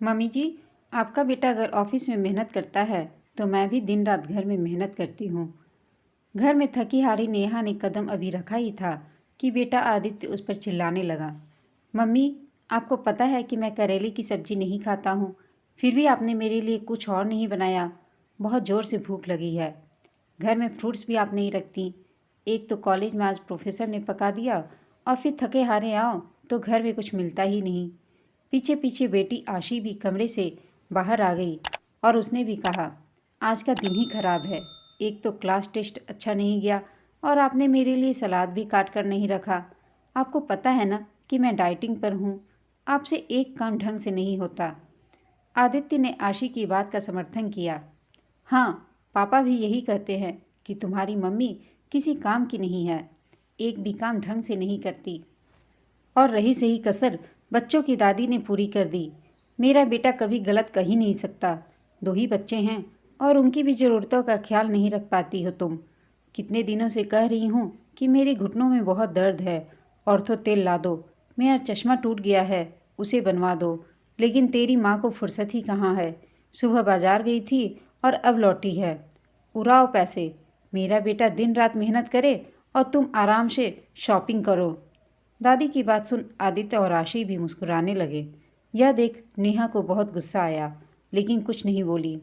Mummy जी, आपका बेटा अगर ऑफिस में मेहनत करता है तो मैं भी दिन रात घर में मेहनत करती हूँ। घर में थकी हारी नेहा ने कदम अभी रखा ही था कि बेटा आदित्य उस पर चिल्लाने लगा। मम्मी, आपको पता है कि मैं करेले की सब्जी नहीं खाता हूँ, फिर भी आपने मेरे लिए कुछ और नहीं बनाया। बहुत ज़ोर से भूख लगी है। घर में फ्रूट्स भी आप नहीं रखती। एक तो कॉलेज में आज प्रोफेसर ने पका दिया और फिर थके हारे आओ तो घर में कुछ मिलता ही नहीं। पीछे पीछे बेटी आशी भी कमरे से बाहर आ गई और उसने भी कहा, आज का दिन ही खराब है। एक तो क्लास टेस्ट अच्छा नहीं गया और आपने मेरे लिए सलाद भी काट कर नहीं रखा। आपको पता है ना कि मैं डाइटिंग पर हूँ। आपसे एक काम ढंग से नहीं होता। आदित्य ने आशी की बात का समर्थन किया। हाँ, पापा भी यही कहते हैं कि तुम्हारी मम्मी किसी काम की नहीं है, एक भी काम ढंग से नहीं करती। और रही सही कसर बच्चों की दादी ने पूरी कर दी। मेरा बेटा कभी गलत कह ही नहीं सकता। दो ही बच्चे हैं और उनकी भी ज़रूरतों का ख्याल नहीं रख पाती हो तुम। कितने दिनों से कह रही हूँ कि मेरे घुटनों में बहुत दर्द है, ऑर्थो तेल ला दो। मेरा चश्मा टूट गया है, उसे बनवा दो। लेकिन तेरी माँ को फुर्सत ही कहाँ है। सुबह बाजार गई थी और अब लौटी है। उड़ाओ पैसे। मेरा बेटा दिन रात मेहनत करे और तुम आराम से शॉपिंग करो। दादी की बात सुन आदित्य और आशी भी मुस्कुराने लगे। यह देख नेहा को बहुत गुस्सा आया, लेकिन कुछ नहीं बोली।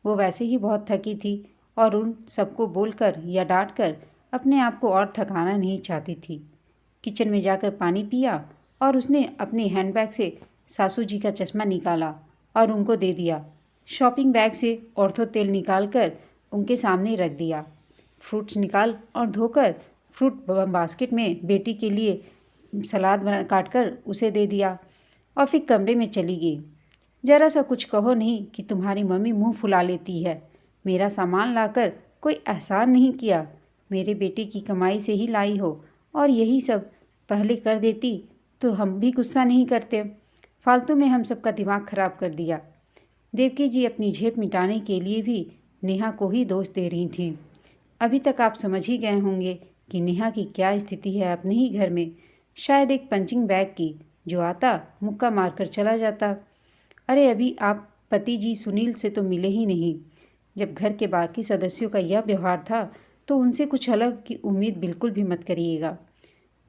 वो वैसे ही बहुत थकी थी और उन सबको बोलकर या डांटकर अपने आप को और थकाना नहीं चाहती थी। किचन में जाकर पानी पिया और उसने अपने हैंडबैग से सासू जी का चश्मा निकाला और उनको दे दिया। शॉपिंग बैग से ऑर्थो तेल निकाल कर उनके सामने रख दिया। फ्रूट्स निकाल और धोकर फ्रूट बास्केट में बेटी के लिए सलाद बना काट कर उसे दे दिया और फिर कमरे में चली गई। जरा सा कुछ कहो नहीं कि तुम्हारी मम्मी मुंह फुला लेती है। मेरा सामान लाकर कोई एहसान नहीं किया। मेरे बेटे की कमाई से ही लाई हो और यही सब पहले कर देती तो हम भी गुस्सा नहीं करते। फालतू में हम सबका दिमाग खराब कर दिया। देवकी जी अपनी झेप मिटाने के लिए भी नेहा को ही दोष दे रही थीं। अभी तक आप समझ ही गए होंगे कि नेहा की क्या स्थिति है अपने ही घर में। शायद एक पंचिंग बैग की, जो आता मुक्का मारकर चला जाता। अरे अभी आप पति जी सुनील से तो मिले ही नहीं। जब घर के बाकी सदस्यों का यह व्यवहार था तो उनसे कुछ अलग की उम्मीद बिल्कुल भी मत करिएगा।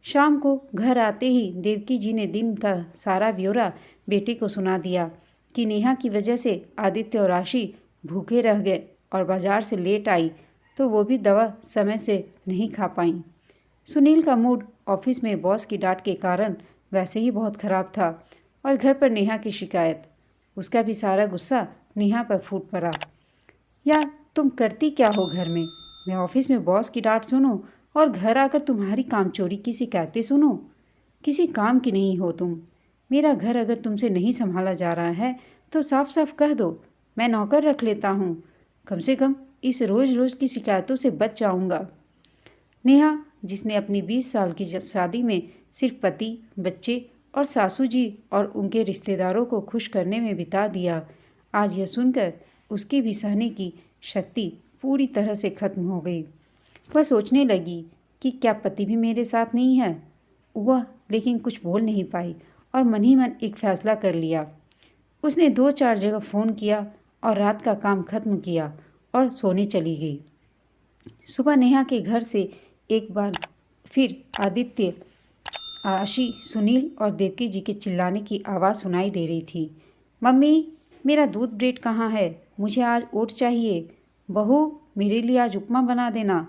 शाम को घर आते ही देवकी जी ने दिन का सारा ब्यौरा बेटे को सुना दिया कि नेहा की वजह से आदित्य और राशि भूखे रह गए और बाजार से लेट आई तो वो भी दवा समय से नहीं खा पाई। सुनील का मूड ऑफिस में बॉस की डांट के कारण वैसे ही बहुत ख़राब था और घर पर नेहा की शिकायत। उसका भी सारा गुस्सा नेहा पर फूट पड़ा। यार, तुम करती क्या हो घर में? मैं ऑफिस में बॉस की डांट सुनूं और घर आकर तुम्हारी कामचोरी की शिकायतें सुनूं। किसी काम की नहीं हो तुम। मेरा घर अगर तुमसे नहीं संभाला जा रहा है तो साफ साफ कह दो, मैं नौकर रख लेता हूँ। कम से कम इस रोज़ रोज़ की शिकायतों से बच जाऊँगा। नेहा, जिसने अपनी 20 साल की शादी में सिर्फ पति, बच्चे और सासू जी और उनके रिश्तेदारों को खुश करने में बिता दिया, आज यह सुनकर उसकी भी सहने की शक्ति पूरी तरह से खत्म हो गई। वह सोचने लगी कि क्या पति भी मेरे साथ नहीं है। वह लेकिन कुछ बोल नहीं पाई और मन ही मन एक फैसला कर लिया। उसने 2-4 जगह फ़ोन किया और रात का काम खत्म किया और सोने चली गई। सुबह नेहा के घर से एक बार फिर आदित्य, आशी, सुनील और देवकी जी के चिल्लाने की आवाज़ सुनाई दे रही थी। मम्मी, मेरा दूध ब्रेड कहाँ है? मुझे आज ओट्स चाहिए। बहू, मेरे लिए आज उपमा बना देना।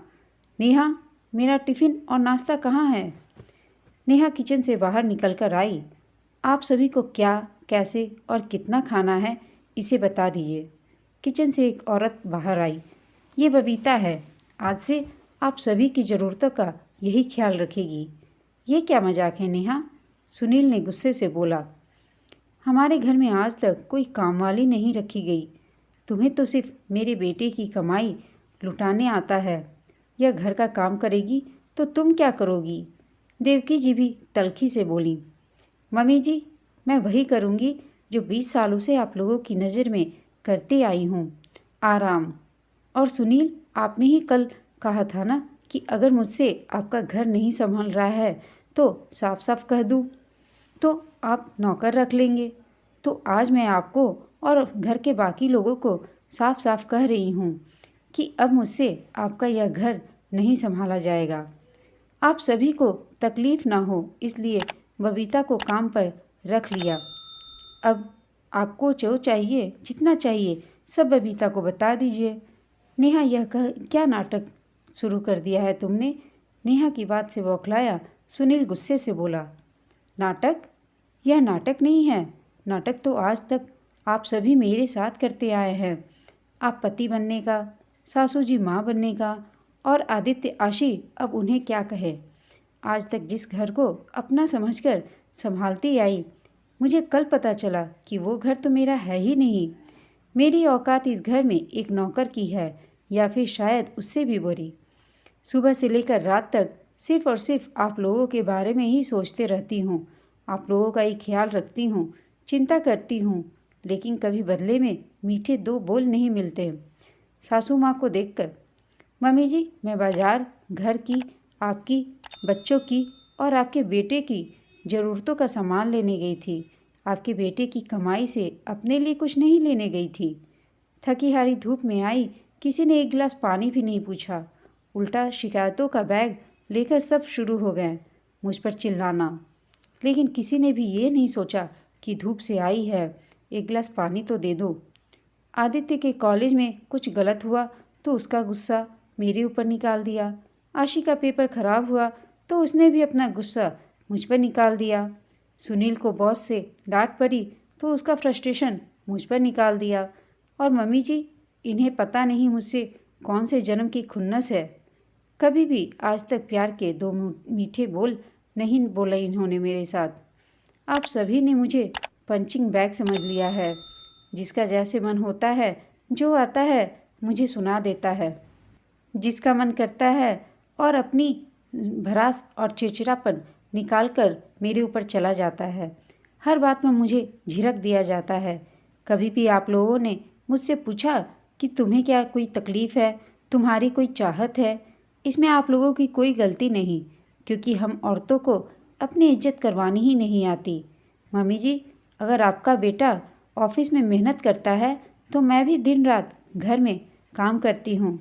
नेहा, मेरा टिफ़िन और नाश्ता कहाँ है? नेहा किचन से बाहर निकल कर आई। आप सभी को क्या, कैसे और कितना खाना है, इसे बता दीजिए। किचन से एक औरत बाहर आई। ये बबीता है। आज से आप सभी की ज़रूरतों का यही ख्याल रखेगी। ये क्या मजाक है नेहा? सुनील ने गुस्से से बोला। हमारे घर में आज तक कोई कामवाली नहीं रखी गई। तुम्हें तो सिर्फ मेरे बेटे की कमाई लुटाने आता है। यह घर का काम करेगी तो तुम क्या करोगी? देवकी जी भी तल्खी से बोली। मम्मी जी, मैं वही करूँगी जो 20 सालों से आप लोगों की नज़र में करती आई हूँ, आराम। और सुनील, आपने ही कल कहा था ना कि अगर मुझसे आपका घर नहीं संभल रहा है तो साफ साफ कह दूँ, तो आप नौकर रख लेंगे। तो आज मैं आपको और घर के बाकी लोगों को साफ साफ कह रही हूँ कि अब मुझसे आपका यह घर नहीं संभाला जाएगा। आप सभी को तकलीफ ना हो इसलिए बबीता को काम पर रख लिया। अब आपको जो चाहिए, जितना चाहिए, सब बबीता को बता दीजिए। नेहा यह कह क्या नाटक शुरू कर दिया है तुमने? नेहा की बात से बौखलाया सुनील गुस्से से बोला। नाटक? यह नाटक नहीं है। नाटक तो आज तक आप सभी मेरे साथ करते आए हैं। आप पति बनने का, सासू जी माँ बनने का, और आदित्य आशी अब उन्हें क्या कहे। आज तक जिस घर को अपना समझकर संभालती आई, मुझे कल पता चला कि वो घर तो मेरा है ही नहीं। मेरी औकात इस घर में एक नौकर की है, या फिर शायद उससे भी बुरी। सुबह से लेकर रात तक सिर्फ और सिर्फ आप लोगों के बारे में ही सोचते रहती हूँ। आप लोगों का ही ख्याल रखती हूँ, चिंता करती हूँ, लेकिन कभी बदले में मीठे दो बोल नहीं मिलते। सासू माँ को देखकर, मम्मी जी, मैं बाजार, घर की, आपकी, बच्चों की और आपके बेटे की ज़रूरतों का सामान लेने गई थी। आपके बेटे की कमाई से अपने लिए कुछ नहीं लेने गई थी। थकी हारी धूप में आई, किसी ने एक गिलास पानी भी नहीं पूछा। उल्टा शिकायतों का बैग लेकर सब शुरू हो गए मुझ पर चिल्लाना। लेकिन किसी ने भी ये नहीं सोचा कि धूप से आई है, एक गिलास पानी तो दे दो। आदित्य के कॉलेज में कुछ गलत हुआ तो उसका गुस्सा मेरे ऊपर निकाल दिया। आशी का पेपर खराब हुआ तो उसने भी अपना गुस्सा मुझ पर निकाल दिया। सुनील को बॉस से डांट पड़ी तो उसका फ्रस्ट्रेशन मुझ पर निकाल दिया। और मम्मी जी, इन्हें पता नहीं मुझसे कौन से जन्म की खुन्नस है। कभी भी आज तक प्यार के दो मीठे बोल नहीं बोले इन्होंने मेरे साथ। आप सभी ने मुझे पंचिंग बैग समझ लिया है, जिसका जैसे मन होता है, जो आता है मुझे सुना देता है, जिसका मन करता है और अपनी भड़ास और चिड़चिड़ापन निकाल कर मेरे ऊपर चला जाता है। हर बात में मुझे झिड़क दिया जाता है। कभी भी आप लोगों ने मुझसे पूछा कि तुम्हें क्या कोई तकलीफ़ है, तुम्हारी कोई चाहत है? इसमें आप लोगों की कोई गलती नहीं, क्योंकि हम औरतों को अपनी इज्जत करवानी ही नहीं आती। मम्मी जी, अगर आपका बेटा ऑफिस में मेहनत करता है तो मैं भी दिन रात घर में काम करती हूँ।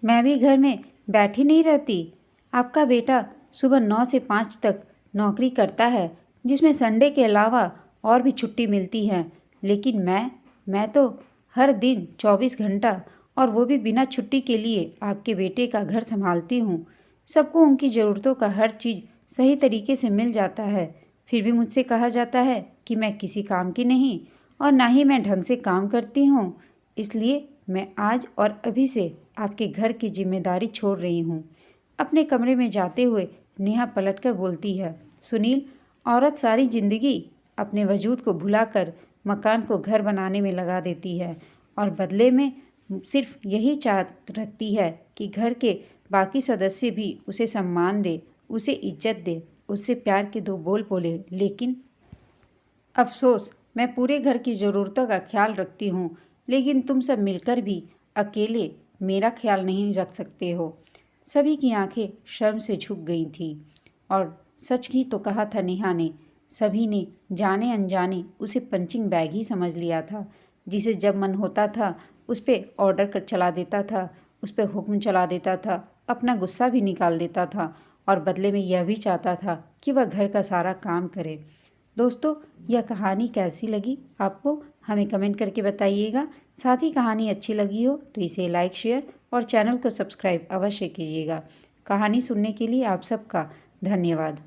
मैं भी घर में बैठी नहीं रहती। आपका बेटा सुबह 9 से 5 तक नौकरी करता है, जिसमें संडे के अलावा और भी छुट्टी मिलती है। लेकिन मैं तो हर दिन 24 घंटा, और वो भी बिना छुट्टी के लिए, आपके बेटे का घर संभालती हूँ। सबको उनकी ज़रूरतों का हर चीज़ सही तरीके से मिल जाता है। फिर भी मुझसे कहा जाता है कि मैं किसी काम की नहीं, और ना ही मैं ढंग से काम करती हूँ। इसलिए मैं आज और अभी से आपके घर की जिम्मेदारी छोड़ रही हूँ। अपने कमरे में जाते हुए नेहा पलटकर बोलती है, सुनील, औरत सारी जिंदगी अपने वजूद को भुलाकर मकान को घर बनाने में लगा देती है, और बदले में सिर्फ यही चाह रखती है कि घर के बाकी सदस्य भी उसे सम्मान दे, उसे इज्जत दे, उससे प्यार के दो बोल बोले। लेकिन अफसोस, मैं पूरे घर की ज़रूरतों का ख्याल रखती हूँ, लेकिन तुम सब मिलकर भी अकेले मेरा ख्याल नहीं रख सकते हो। सभी की आंखें शर्म से झुक गई थीं, और सच ही तो कहा था नेहा ने। सभी ने जाने अनजाने उसे पंचिंग बैग ही समझ लिया था, जिसे जब मन होता था उस पर ऑर्डर कर चला देता था, उस पर हुक्म चला देता था, अपना गुस्सा भी निकाल देता था, और बदले में यह भी चाहता था कि वह घर का सारा काम करे। दोस्तों, यह कहानी कैसी लगी आपको, हमें कमेंट करके बताइएगा। साथ ही कहानी अच्छी लगी हो तो इसे लाइक, शेयर और चैनल को सब्सक्राइब अवश्य कीजिएगा। कहानी सुनने के लिए आप सबका धन्यवाद।